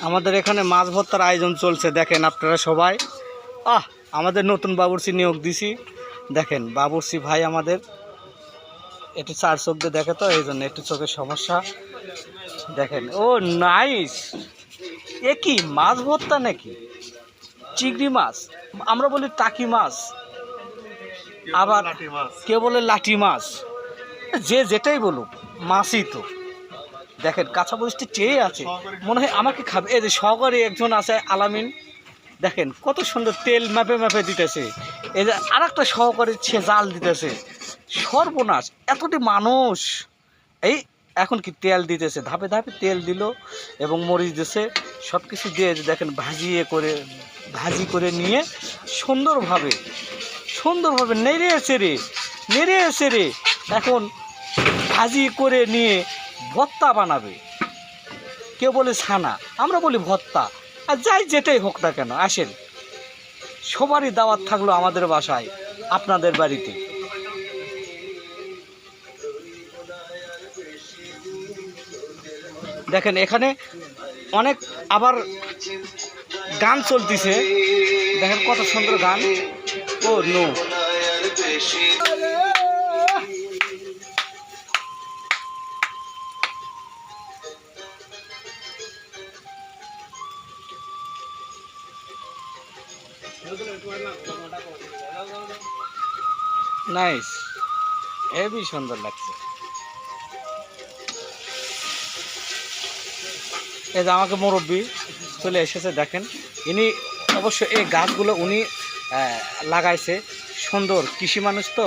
আমাদের এখানে মাছ ভর্তার আয়োজন চলছে, দেখেন আপনারা সবাই। আমাদের নতুন বাবুর্চি নিয়োগ দিছি, দেখেন বাবুর্চি ভাই আমাদের একটু চার চোখ দিয়ে দেখে, তো এই জন্য একটু চোখের সমস্যা। দেখেন, ও নাইস। এ কি মাছ ভর্তা নাকি? চিংড়ি মাছ, আমরা বলি টাকি মাছ, আবার কেউ বলে লাঠি মাছ, যে যেটাই বলুক মাছই তো। দেখেন কাঁচা মরিচটি চেয়ে আছে, মনে হয় আমাকে খাবে। এই যে সহকারী একজন আছে আলামিন, দেখেন কত সুন্দর তেল ম্যাপে ম্যাপে দিতেছে। এই যে আর একটা সহকারী সে জাল দিতেছে। সর্বনাশ, এতটি মানুষ। এই এখন কি তেল দিতেছে, ধাপে ধাপে তেল দিল এবং মরিচ দিছে, সব কিছু দিয়ে দেখেন ভাজি করে নিয়ে সুন্দরভাবে নেড়ে চেড়ে এখন ভাজি করে নিয়ে ভর্তা বানাবে। কেউ বলে ছানা, আমরা বলি ভর্তা। আর যাই যেটাই হোক না কেন, আসেন, সবারই দাওয়াত থাকলো আমাদের বাসায়, আপনাদের বাড়িতে। দেখেন এখানে অনেক আবার গান চলতেছে, দেখেন কত সুন্দর গান। ও নো, নাইস, হেবি সুন্দর লাগছে। এই যে আমাকে মুরব্বী চলে এসেছে, দেখেন ইনি অবশ্য এই গাছগুলো উনি লাগাইছে। সুন্দর কৃষি মানুষ তো,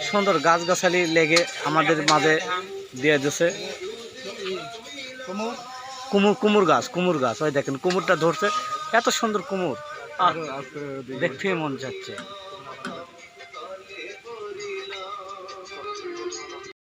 সুন্দর গাছগাছালি লেগে আমাদের মাঝে দিয়ে দিছে। কুমুর গাছ, ওই দেখেন কুমুরটা ধরছে, এত সুন্দর কুমুর, দেখতে মন যাচ্ছে।